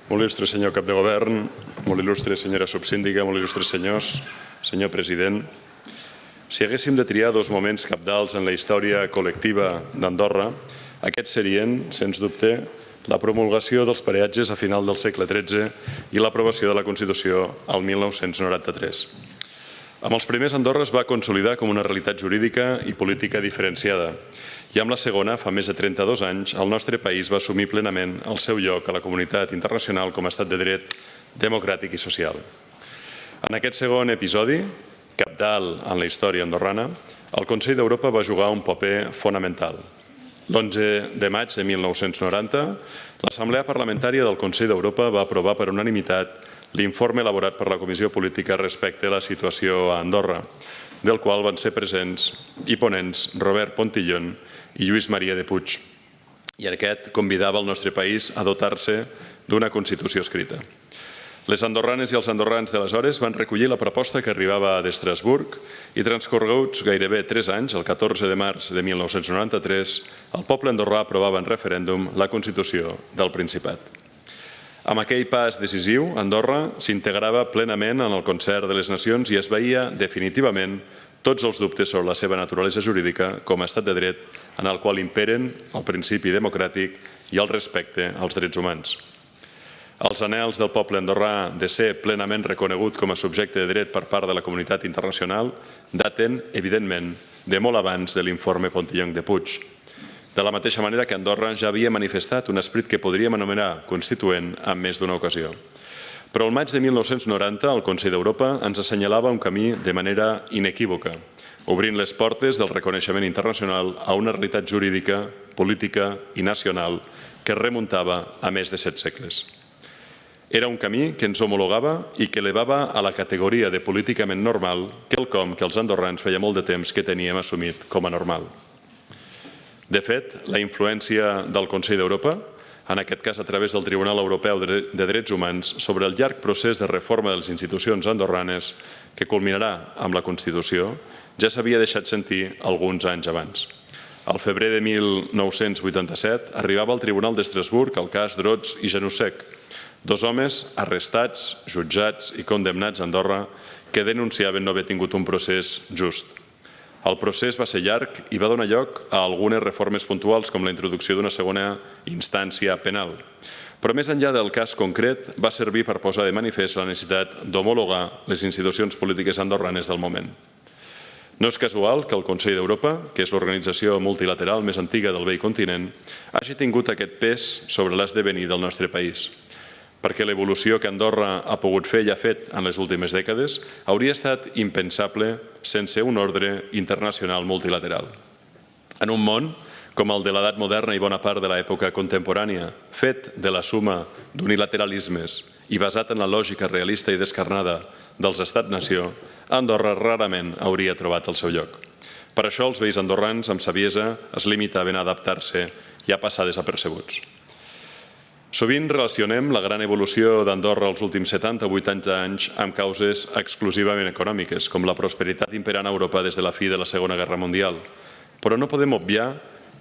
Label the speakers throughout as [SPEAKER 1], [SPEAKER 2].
[SPEAKER 1] Molt il·lustre senyor cap de govern, molt il·lustre senyora subsíndica, molt il·lustres senyors, senyor president. Si haguéssim de triar dos moments cabdals en la història col·lectiva d'Andorra, aquests serien, sens dubte, la promulgació dels peatges a final del segle XIII i l'aprovació de la Constitució al 1993. Amb els primers, Andorra es va consolidar com una realitat jurídica i política diferenciada, i amb la segona, fa més de 32 anys, el nostre país va assumir plenament el seu lloc a la comunitat internacional com a estat de dret democràtic i social. En aquest segon episodi, cabdal en la història andorrana, el Consell d'Europa va jugar un paper fonamental. L'11 de maig de 1990, l'Assemblea Parlamentària del Consell d'Europa va aprovar per unanimitat l'informe elaborat per la Comissió Política respecte a la situació a Andorra, del qual van ser presents i ponents Robert Pontillón i Lluís Maria de Puig. I aquest convidava el nostre país a dotar-se d'una Constitució escrita. Les andorranes i els andorrans d'aleshores van recollir la proposta que arribava d'Estrasburg i transcorreguts gairebé 3 anys, el 14 de març de 1993, el poble andorrà aprovava en referèndum la Constitució del Principat. Amb aquell pas decisiu, Andorra s'integrava plenament en el concert de les nacions i es veia definitivament tots els dubtes sobre la seva naturalesa jurídica com a estat de dret en el qual imperen el principi democràtic i el respecte als drets humans. Els anhels del poble andorrà de ser plenament reconegut com a subjecte de dret per part de la comunitat internacional daten, evidentment, de molt abans de l'informe Pontillón de Puig. De la mateixa manera que Andorra ja havia manifestat un esperit que podríem anomenar constituent en més d'una ocasió. Però el maig de 1990, el Consell d'Europa ens assenyalava un camí de manera inequívoca, obrint les portes del reconeixement internacional a una realitat jurídica, política i nacional que es remuntava a més de 7 segles. Era un camí que ens homologava i que elevava a la categoria de políticament normal quelcom que els andorrans feia molt de temps que teníem assumit com a normal. De fet, la influència del Consell d'Europa, en aquest cas a través del Tribunal Europeu de Drets Humans, sobre el llarg procés de reforma de les institucions andorranes que culminarà amb la Constitució, ja s'havia deixat sentir alguns anys abans. Al febrer de 1987 arribava al Tribunal d'Estrasburg el cas Drots i Janusek, dos homes arrestats, jutjats i condemnats a Andorra que denunciaven no haver tingut un procés just. El procés va ser llarg i va donar lloc a algunes reformes puntuals com la introducció d'una segona instància penal. Però més enllà del cas concret, va servir per posar de manifest la necessitat d'homologar les institucions polítiques andorranes del moment. No és casual que el Consell d'Europa, que és l'organització multilateral més antiga del vell continent, hagi tingut aquest pes sobre l'esdevenir del nostre país, perquè l'evolució que Andorra ha pogut fer i ha fet en les últimes dècades hauria estat impensable sense un ordre internacional multilateral. En un món com el de l'edat moderna i bona part de l'època contemporània, fet de la suma d'unilateralismes i basat en la lògica realista i descarnada dels estats-nació, Andorra rarament hauria trobat el seu lloc. Per això els vells andorrans, amb saviesa, es limitaven a adaptar-se i a passar desapercebuts. Sovint relacionem la gran evolució d'Andorra els últims 70-80 anys amb causes exclusivament econòmiques, com la prosperitat imperant a Europa des de la fi de la Segona Guerra Mundial. Però no podem obviar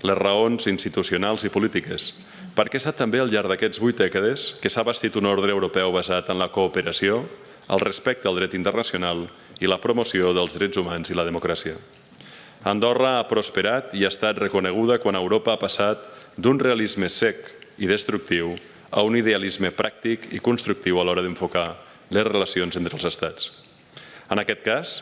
[SPEAKER 1] les raons institucionals i polítiques, perquè ha estat també al llarg d'aquests 8 dècades que s'ha bastit un ordre europeu basat en la cooperació, el respecte al dret internacional i la promoció dels drets humans i la democràcia. Andorra ha prosperat i ha estat reconeguda quan Europa ha passat d'un realisme sec i destructiu a un idealisme pràctic i constructiu a l'hora d'enfocar les relacions entre els estats. En aquest cas,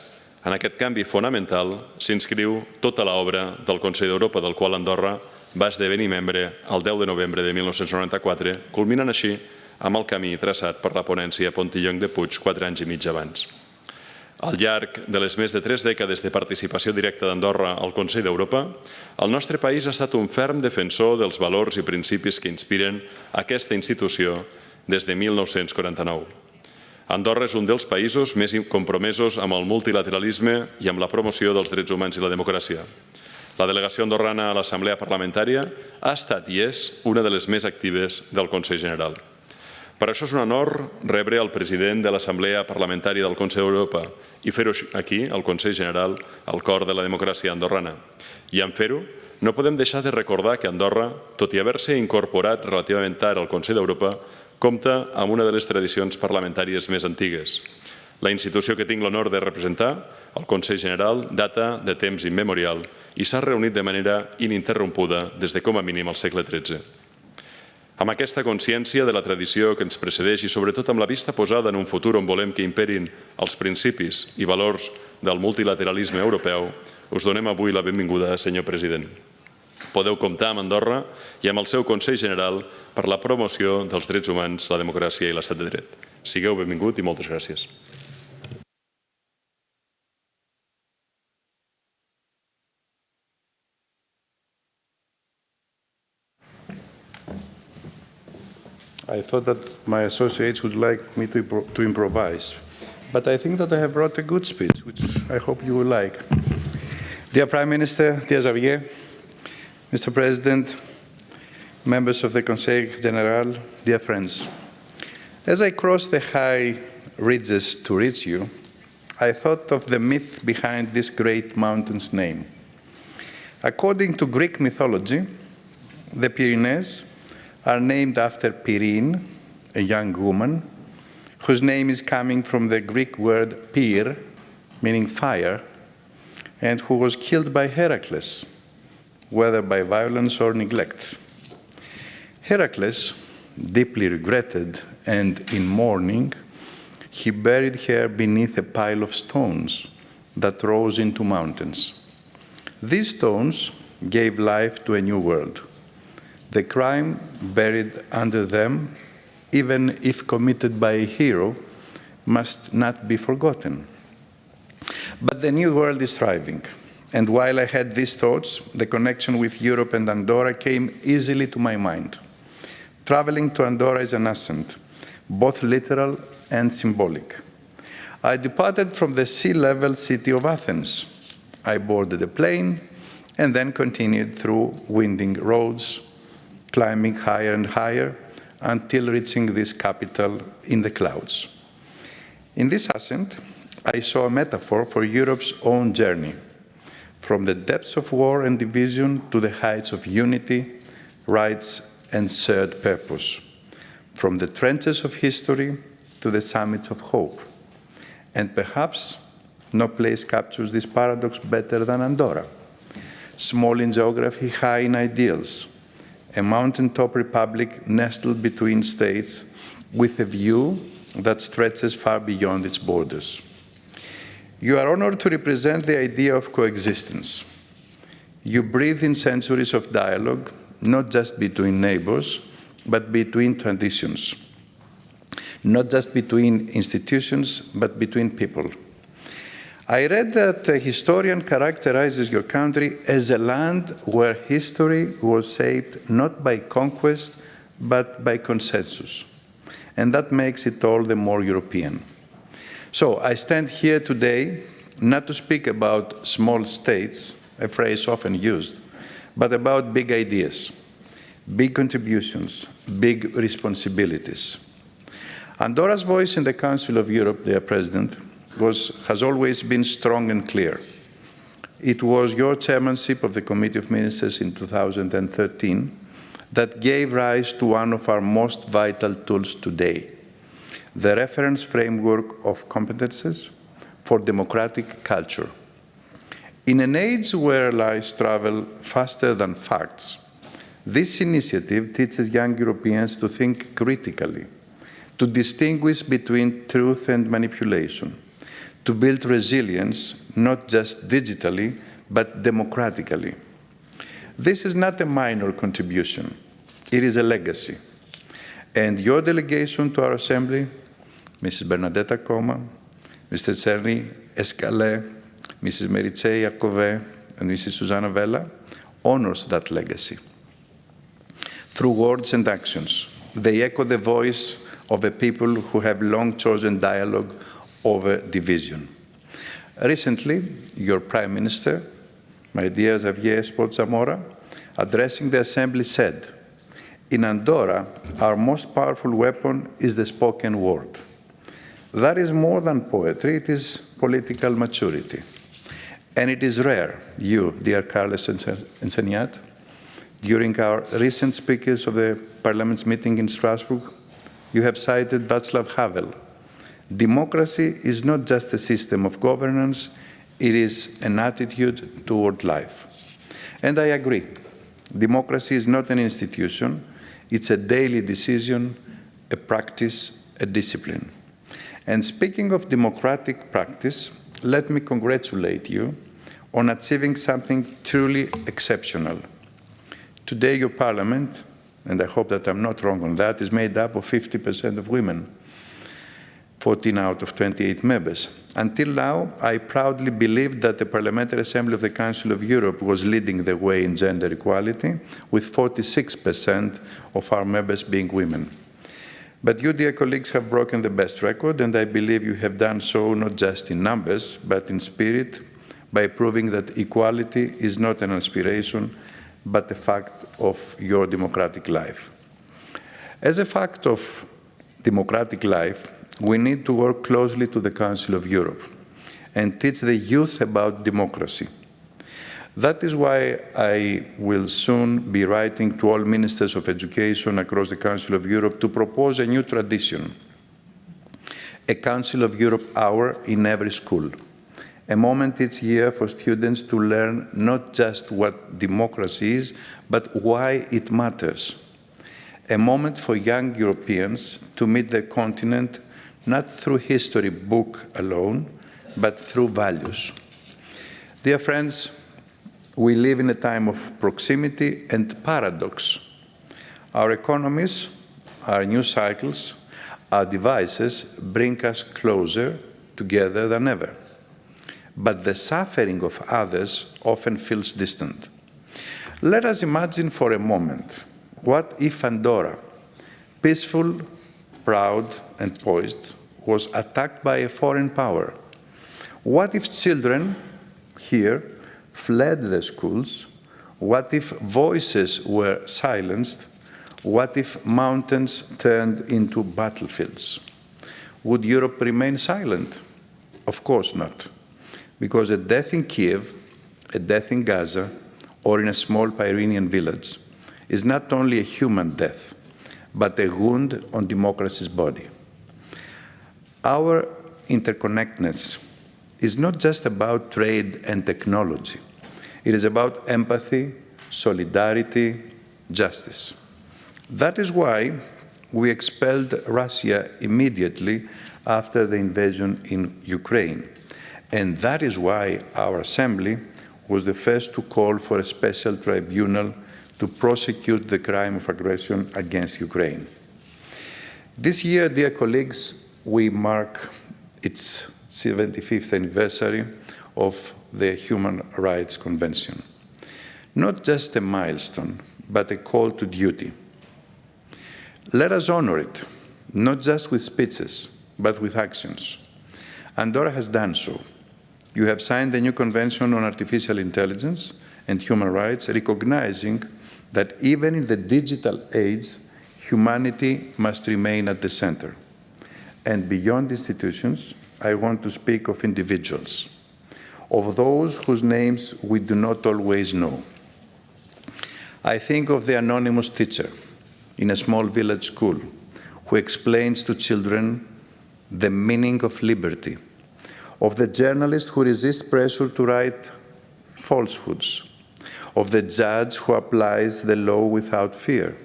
[SPEAKER 1] en aquest canvi fonamental, s'inscriu tota l'obra del Consell d'Europa, del qual Andorra va esdevenir membre el 10 de novembre de 1994, culminant així amb el camí traçat per la ponència Pontillón de Puig 4 anys i mig abans. Al llarg de les més de 3 dècades de participació directa d'Andorra al Consell d'Europa, el nostre país ha estat un ferm defensor dels valors i principis que inspiren aquesta institució des de 1949. Andorra és un dels països més compromesos amb el multilateralisme i amb la promoció dels drets humans i la democràcia. La delegació andorrana a l'Assemblea Parlamentària ha estat i és una de les més actives del Consell General. Per això és un honor rebre el president de l'Assemblea Parlamentària del Consell d'Europa i fer-ho aquí, al Consell General, al cor de la democràcia andorrana. I en fer-ho, no podem deixar de recordar que Andorra, tot i haver-se incorporat relativament tard al Consell d'Europa, compta amb una de les tradicions parlamentàries més antigues. La institució que tinc l'honor de representar, el Consell General, data de temps immemorial i s'ha reunit de manera ininterrompuda des de com a mínim el segle XIII. Amb aquesta consciència de la tradició que ens precedeix i sobretot amb la vista posada en un futur on volem que imperin els principis i valors del multilateralisme europeu, us donem avui la benvinguda, senyor president. Podeu comptar amb Andorra i amb el seu Consell General per la promoció dels drets humans, la democràcia i l'estat de dret. Sigueu benvingut i moltes gràcies.
[SPEAKER 2] I thought that my associates would like me to improvise, but I think that I have brought a good speech, which I hope you will like. Dear Prime Minister, dear Xavier, Mr. President, members of the Conseil General, dear friends, as I crossed the high ridges to reach you, I thought of the myth behind this great mountain's name. According to Greek mythology, the Pyrenees are named after Pyrene, a young woman, whose name is coming from the Greek word pyr, meaning fire, and who was killed by Heracles, whether by violence or neglect. Heracles, deeply regretted and in mourning, he buried her beneath a pile of stones that rose into mountains. These stones gave life to a new world. The crime buried under them, even if committed by a hero, must not be forgotten. But the new world is thriving. And while I had these thoughts, the connection with Europe and Andorra came easily to my mind. Traveling to Andorra is an ascent, both literal and symbolic. I departed from the sea-level city of Athens. I boarded a plane and then continued through winding roads, climbing higher and higher until reaching this capital in the clouds. In this ascent, I saw a metaphor for Europe's own journey, from the depths of war and division to the heights of unity, rights, and shared purpose, from the trenches of history to the summits of hope. And perhaps no place captures this paradox better than Andorra. Small in geography, high in ideals, a mountaintop republic nestled between states with a view that stretches far beyond its borders. You are honored to represent the idea of coexistence. You breathe in centuries of dialogue, not just between neighbors, but between traditions. Not just between institutions, but between people. I read that a historian characterizes your country as a land where history was shaped not by conquest, but by consensus. And that makes it all the more European. So I stand here today not to speak about small states, a phrase often used, but about big ideas, big contributions, big responsibilities. Andorra's voice in the Council of Europe, dear President, has always been strong and clear. It was your chairmanship of the Committee of Ministers in 2013 that gave rise to one of our most vital tools today, the reference framework of competences for democratic culture. In an age where lies travel faster than facts, this initiative teaches young Europeans to think critically, to distinguish between truth and manipulation, to build resilience not just digitally, but democratically. This is not a minor contribution. It is a legacy. And your delegation to our Assembly, Mrs. Bernadetta Coma, Mr. Czerny Escalé, Mrs. Meritsei Iacové, and Mrs. Susanna Vella, honors that legacy. Through words and actions, they echo the voice of a people who have long chosen dialogue over division. Recently, your Prime Minister, my dear Xavier Zamora, addressing the Assembly said, "In Andorra, our most powerful weapon is the spoken word. That is more than poetry, it is political maturity. And it is rare, you, dear Carles Ensenyat, during our recent speakers of the Parliament's meeting in Strasbourg, You have cited Václav Havel. Democracy is not just a system of governance, it is an attitude toward life. And I agree. Democracy is not an institution, it's a daily decision, a practice, a discipline. And speaking of democratic practice, let me congratulate you on achieving something truly exceptional. Today, your parliament, and I hope that I'm not wrong on that, is made up of 50% of women, 14 out of 28 members. Until now, I proudly believed that the Parliamentary Assembly of the Council of Europe was leading the way in gender equality, with 46% of our members being women. But you, dear colleagues, have broken the best record, and I believe you have done so not just in numbers, but in spirit, by proving that equality is not an aspiration, but a fact of your democratic life. As a fact of democratic life, we need to work closely to the Council of Europe and teach the youth about democracy. That is why I will soon be writing to all ministers of education across the Council of Europe to propose a new tradition, a Council of Europe hour in every school, a moment each year for students to learn not just what democracy is, but why it matters, a moment for young Europeans to meet their continent not through history book alone, but through values. Dear friends, we live in a time of proximity and paradox. Our economies, our news cycles, our devices bring us closer together than ever. But the suffering of others often feels distant. Let us imagine for a moment, what if Andorra, peaceful, proud, and poised, was attacked by a foreign power? What if children here fled the schools? What if voices were silenced? What if mountains turned into battlefields? Would Europe remain silent? Of course not, because a death in Kiev, a death in Gaza, or in a small Pyrenean village is not only a human death, but a wound on democracy's body. Our interconnectedness is not just about trade and technology. It is about empathy, solidarity, justice. That is why we expelled Russia immediately after the invasion in Ukraine. And that is why our Assembly was the first to call for a special tribunal to prosecute the crime of aggression against Ukraine. This year, dear colleagues, we mark its 75th anniversary of the Human Rights Convention. Not just a milestone, but a call to duty. Let us honor it, not just with speeches, but with actions. Andorra has done so. You have signed the new Convention on Artificial Intelligence and Human Rights, recognizing that even in the digital age, humanity must remain at the center. And beyond institutions, I want to speak of individuals, of those whose names we do not always know. I think of the anonymous teacher in a small village school who explains to children the meaning of liberty, of the journalist who resists pressure to write falsehoods, of the judge who applies the law without fear,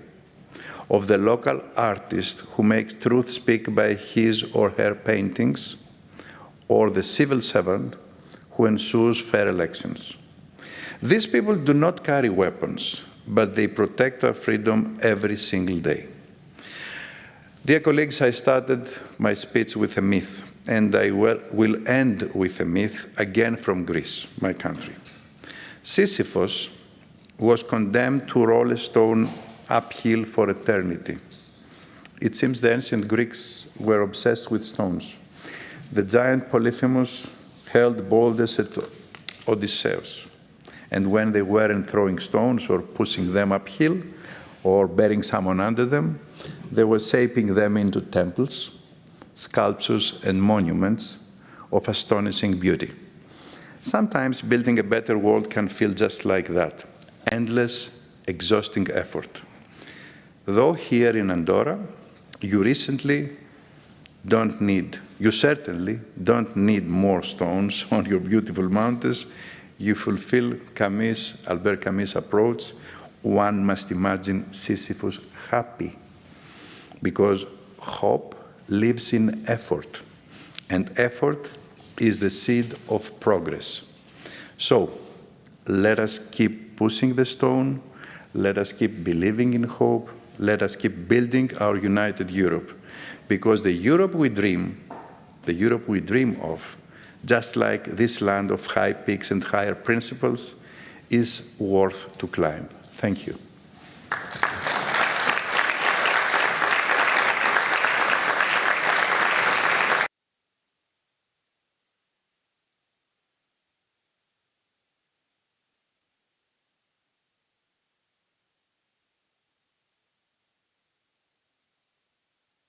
[SPEAKER 2] of the local artist who makes truth speak by his or her paintings, or the civil servant who ensures fair elections. These people do not carry weapons, but they protect our freedom every single day. Dear colleagues, I started my speech with a myth, and I will end with a myth, again from Greece, my country. Sisyphus was condemned to roll a stone uphill for eternity. It seems the ancient Greeks were obsessed with stones. The giant Polyphemus held boulders at Odysseus, and when they weren't throwing stones or pushing them uphill or burying someone under them, they were shaping them into temples, sculptures, and monuments of astonishing beauty. Sometimes building a better world can feel just like that, endless, exhausting effort. Though here in Andorra, You certainly don't need more stones on your beautiful mountains. You fulfill Albert Camus' approach. One must imagine Sisyphus happy, because hope lives in effort, and effort is the seed of progress. So let us keep pushing the stone, let us keep believing in hope, let us keep building our united Europe, because the Europe we dream of, just like this land of high peaks and higher principles, is worth to climb. Thank you.